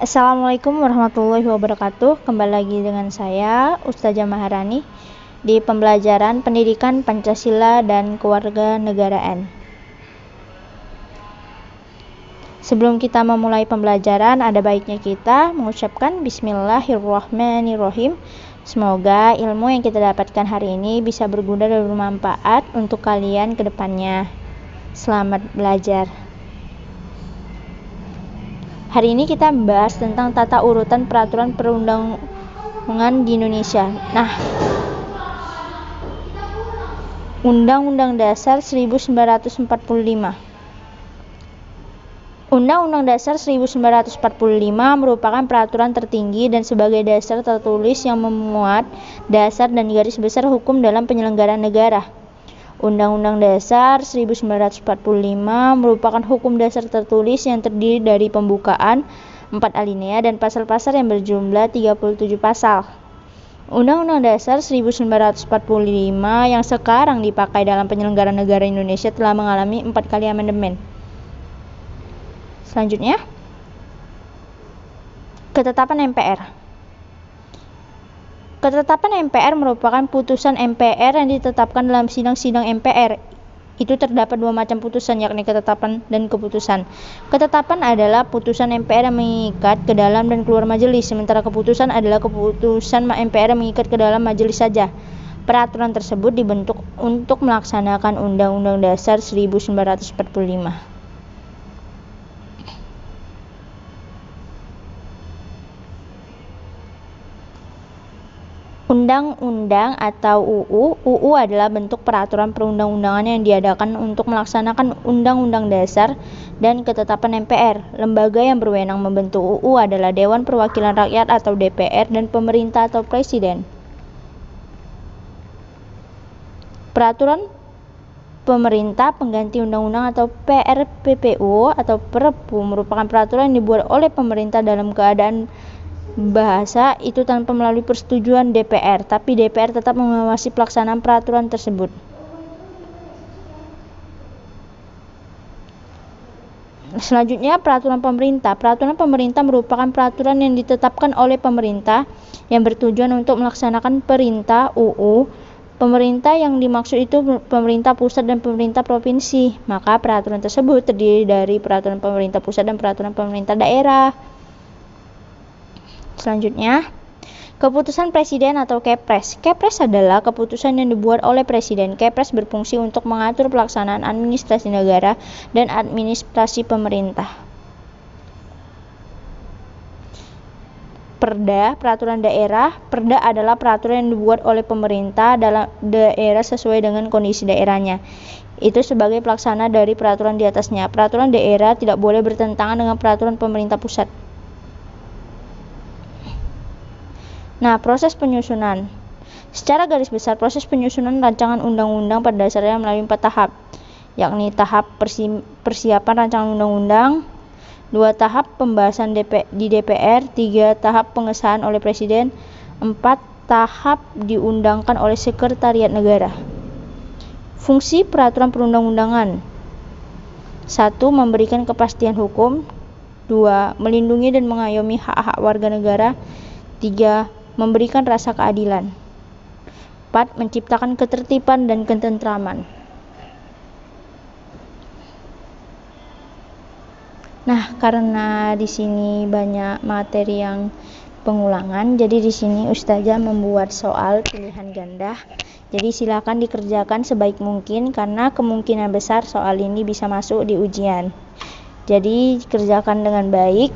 Assalamualaikum warahmatullahi wabarakatuh. Kembali lagi dengan saya, Ustazah Maharani, di pembelajaran Pendidikan Pancasila dan Kewarganegaraan. Sebelum kita memulai pembelajaran, ada baiknya kita mengucapkan Bismillahirrahmanirrahim. Semoga ilmu yang kita dapatkan hari ini bisa berguna dan bermanfaat untuk kalian ke depannya. Selamat belajar. Hari ini kita membahas tentang tata urutan peraturan perundang-undangan di Indonesia. Nah, Undang-Undang Dasar 1945. Undang-Undang Dasar 1945 merupakan peraturan tertinggi dan sebagai dasar tertulis yang memuat dasar dan garis besar hukum dalam penyelenggaraan negara. Undang-Undang Dasar 1945 merupakan hukum dasar tertulis yang terdiri dari pembukaan, 4 alinea, dan pasal-pasal yang berjumlah 37 pasal. Undang-Undang Dasar 1945 yang sekarang dipakai dalam penyelenggaraan negara Indonesia telah mengalami 4 kali amandemen. Selanjutnya, ketetapan MPR. Ketetapan MPR merupakan putusan MPR yang ditetapkan dalam sidang-sidang MPR. Itu terdapat 2 macam putusan, yakni ketetapan dan keputusan. Ketetapan adalah putusan MPR yang mengikat ke dalam dan keluar majelis, sementara keputusan adalah keputusan MPR yang mengikat ke dalam majelis saja. Peraturan tersebut dibentuk untuk melaksanakan Undang-Undang Dasar 1945. Undang-undang atau UU adalah bentuk peraturan perundang-undangan yang diadakan untuk melaksanakan Undang-Undang Dasar dan ketetapan MPR. Lembaga yang berwenang membentuk UU adalah Dewan Perwakilan Rakyat atau DPR dan pemerintah atau presiden. Peraturan pemerintah pengganti undang-undang atau PRPPU atau Perpu merupakan peraturan yang dibuat oleh pemerintah dalam keadaan bahasa itu tanpa melalui persetujuan DPR, tapi DPR tetap mengawasi pelaksanaan peraturan tersebut. Selanjutnya, peraturan pemerintah. Peraturan pemerintah merupakan peraturan yang ditetapkan oleh pemerintah yang bertujuan untuk melaksanakan perintah UU. Pemerintah yang dimaksud itu pemerintah pusat dan pemerintah provinsi. Maka peraturan tersebut terdiri dari peraturan pemerintah pusat dan peraturan pemerintah daerah. Selanjutnya, keputusan presiden atau Kepres. Kepres adalah keputusan yang dibuat oleh presiden. Kepres berfungsi untuk mengatur pelaksanaan administrasi negara dan administrasi pemerintah. Perda, peraturan daerah. Perda adalah peraturan yang dibuat oleh pemerintah dalam daerah sesuai dengan kondisi daerahnya. Itu sebagai pelaksana dari peraturan di atasnya. Peraturan daerah tidak boleh bertentangan dengan peraturan pemerintah pusat. Nah, proses penyusunan. Secara garis besar, proses penyusunan rancangan undang-undang pada dasarnya melalui 4 tahap, yakni tahap persiapan rancangan undang-undang, 2 tahap pembahasan di DPR, 3 tahap pengesahan oleh Presiden, 4 tahap diundangkan oleh Sekretariat Negara. Fungsi peraturan perundang-undangan: 1. Memberikan kepastian hukum, 2. Melindungi dan mengayomi hak-hak warga negara, 3. Memberikan rasa keadilan, 4. Menciptakan ketertiban dan ketentraman. Nah, karena di sini banyak materi yang pengulangan, jadi di sini Ustazah membuat soal pilihan ganda. Jadi silakan dikerjakan sebaik mungkin karena kemungkinan besar soal ini bisa masuk di ujian. Jadi kerjakan dengan baik.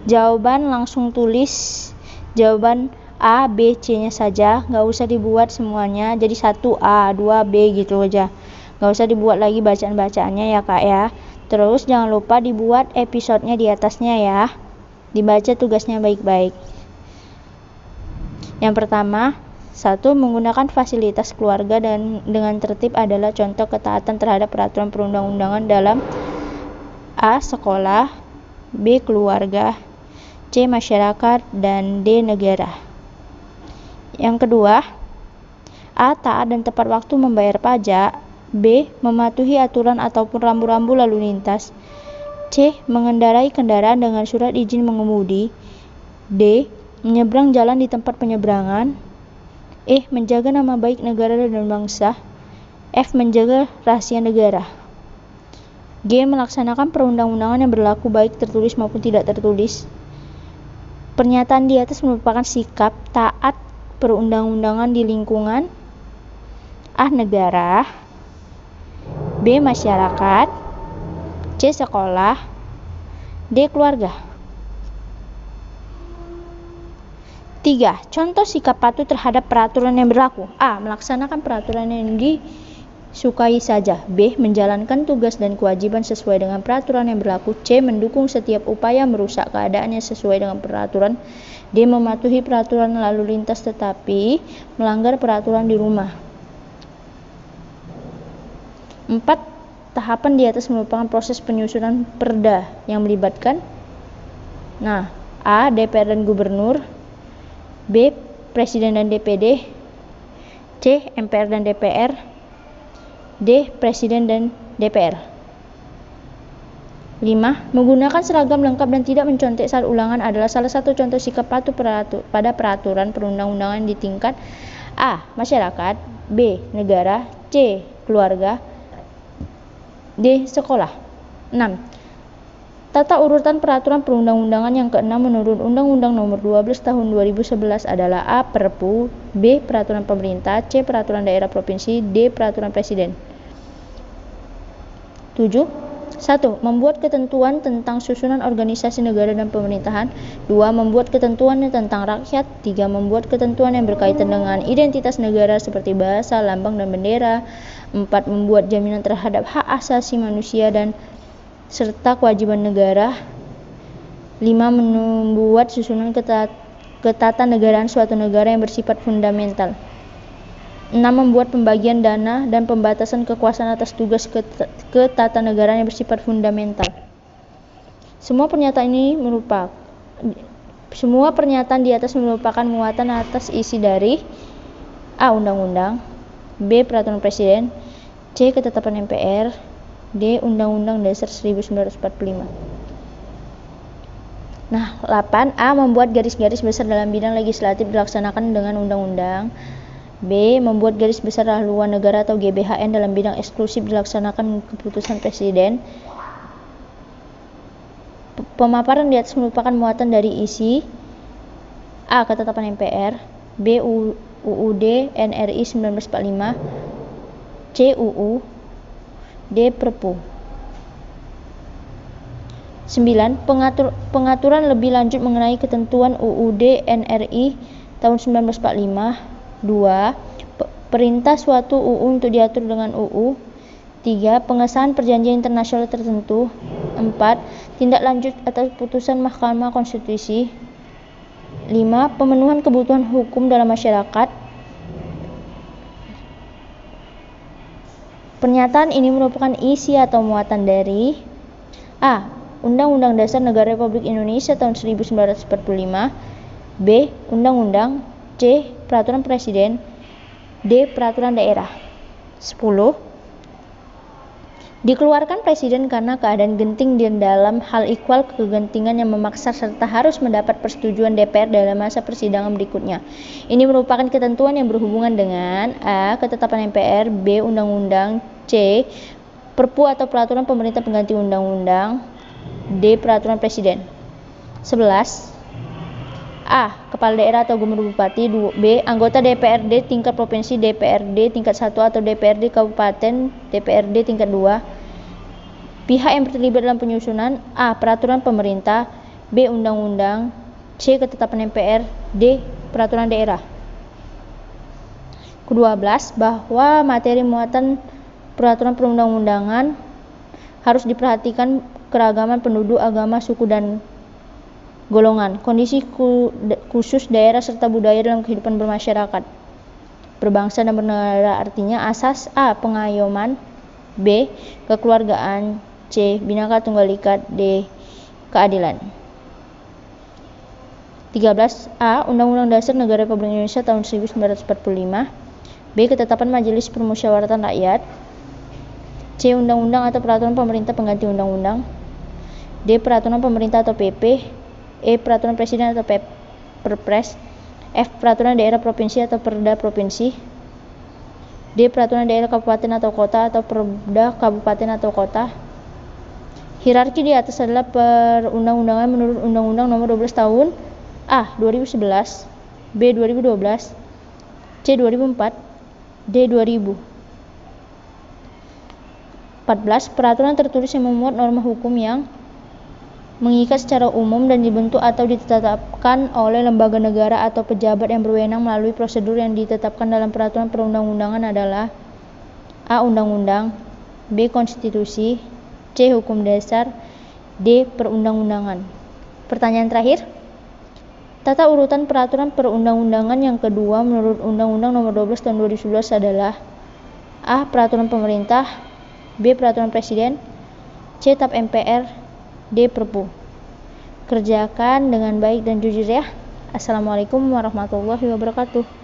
Jawaban langsung tulis jawaban A, B, C-nya saja, nggak usah dibuat semuanya. Jadi 1A, 2B gitu aja. Nggak usah dibuat lagi bacaan-bacaannya ya Kak ya. Terus jangan lupa dibuat episodenya di atasnya ya. Dibaca tugasnya baik-baik. Yang pertama, 1. Menggunakan fasilitas keluarga dan dengan tertib adalah contoh ketaatan terhadap peraturan perundang-undangan dalam A. Sekolah, B. Keluarga, C. Masyarakat, dan D. Negara. Yang kedua, A. Taat dan tepat waktu membayar pajak, B. Mematuhi aturan ataupun rambu-rambu lalu lintas, C. Mengendarai kendaraan dengan surat izin mengemudi. D. Menyeberang jalan di tempat penyeberangan. E. Menjaga nama baik negara dan bangsa. F. Menjaga rahasia negara. G. Melaksanakan perundang-undangan yang berlaku baik tertulis maupun tidak tertulis. Pernyataan di atas merupakan sikap taat perundang-undangan di lingkungan A. Negara, B. Masyarakat, C. Sekolah, D. Keluarga. 3. Contoh sikap patuh terhadap peraturan yang berlaku. A. Melaksanakan peraturan yang disukai saja. B. Menjalankan tugas dan kewajiban sesuai dengan peraturan yang berlaku. C. Mendukung setiap upaya merusak keadaannya sesuai dengan peraturan. D. Mematuhi peraturan lalu lintas tetapi melanggar peraturan di rumah. 4. Tahapan di atas merupakan proses penyusunan perda yang melibatkan A. DPR dan Gubernur, B. Presiden dan DPD, C. MPR dan DPR, D. Presiden dan DPR. 5. Menggunakan seragam lengkap dan tidak mencontek saat ulangan adalah salah satu contoh sikap patuh pada peraturan perundang-undangan di tingkat A. Masyarakat, B. Negara, C. Keluarga, D. Sekolah. 6. Tata urutan peraturan perundang-undangan yang ke-6 menurut Undang-Undang Nomor 12 Tahun 2011 adalah A. Perpu, B. Peraturan pemerintah, C. Peraturan daerah provinsi, D. Peraturan presiden. 7. 1. Membuat ketentuan tentang susunan organisasi negara dan pemerintahan. 2. Membuat ketentuan tentang rakyat. 3. Membuat ketentuan yang berkaitan dengan identitas negara seperti bahasa, lambang, dan bendera. 4. Membuat jaminan terhadap hak asasi manusia dan serta kewajiban negara. 5. Membuat susunan ketatanegaraan suatu negara yang bersifat fundamental. 6. Membuat pembagian dana dan pembatasan kekuasaan atas tugas ketatanegaraan yang bersifat fundamental. Semua pernyataan di atas merupakan muatan atas isi dari A. Undang-undang, B. Peraturan Presiden, C. Ketetapan MPR, D. Undang-Undang Dasar 1945. 8. A. Membuat garis-garis besar dalam bidang legislatif dilaksanakan dengan undang-undang. B. Membuat garis besar haluan negara atau GBHN dalam bidang eksklusif dilaksanakan keputusan Presiden. Pemaparan di atas merupakan muatan dari isi A. Ketetapan MPR, B. UUD NRI 1945, C. UU, D. Perpu. 9. Pengaturan lebih lanjut mengenai ketentuan UUD NRI tahun 1945. 2. Perintah suatu UU untuk diatur dengan UU. 3. Pengesahan perjanjian internasional tertentu. 4. Tindak lanjut atas putusan Mahkamah Konstitusi. 5. Pemenuhan kebutuhan hukum dalam masyarakat. Pernyataan ini merupakan isi atau muatan dari A. Undang-Undang Dasar Negara Republik Indonesia tahun 1945, B. Undang-Undang, C. Peraturan Presiden, D. Peraturan Daerah. 10. Dikeluarkan Presiden karena keadaan genting dan dalam hal ikhwal kegentingan yang memaksa serta harus mendapat persetujuan DPR dalam masa persidangan berikutnya. Ini merupakan ketentuan yang berhubungan dengan A. Ketetapan MPR, B. Undang-Undang, C. Perpu atau peraturan pemerintah pengganti undang-undang, D. Peraturan Presiden. 11. A. Kepala daerah atau gubernur bupati. B. Anggota DPRD tingkat provinsi, DPRD tingkat 1 atau DPRD kabupaten, DPRD tingkat 2. Pihak yang terlibat dalam penyusunan A. Peraturan pemerintah, B. Undang-undang, C. Ketetapan MPR, D. Peraturan daerah. Ke-12. Bahwa materi muatan peraturan perundang-undangan harus diperhatikan keragaman penduduk, agama, suku, dan golongan, kondisi khusus daerah serta budaya dalam kehidupan bermasyarakat, berbangsa dan bernegara. Artinya asas A. Pengayoman, B. Kekeluargaan, C. Bhinneka Tunggal Ika, D. Keadilan. 13. A. Undang-Undang Dasar Negara Republik Indonesia tahun 1945, B. Ketetapan Majelis Permusyawaratan Rakyat, C. Undang-Undang atau peraturan pemerintah pengganti undang-undang, D. Peraturan pemerintah atau PP. E. Peraturan presiden atau Perpres. F. Peraturan daerah provinsi atau Perda provinsi. D. Peraturan daerah kabupaten atau kota atau Perda kabupaten atau kota. Hierarki di atas adalah perundang-undangan menurut Undang-Undang Nomor 12 Tahun A. 2011, B. 2012, C. 2004, D. 2000. 14. Peraturan tertulis yang memuat norma hukum yang mengikat secara umum dan dibentuk atau ditetapkan oleh lembaga negara atau pejabat yang berwenang melalui prosedur yang ditetapkan dalam peraturan perundang-undangan adalah A. Undang-undang, B. Konstitusi, C. Hukum dasar, D. Perundang-undangan. Pertanyaan terakhir. Tata urutan peraturan perundang-undangan yang kedua menurut Undang-Undang Nomor 12 Tahun 2011 adalah A. Peraturan pemerintah, B. Peraturan presiden, C. TAP MPR, D. Perpu. Kerjakan dengan baik dan jujur ya. Assalamualaikum warahmatullahi wabarakatuh.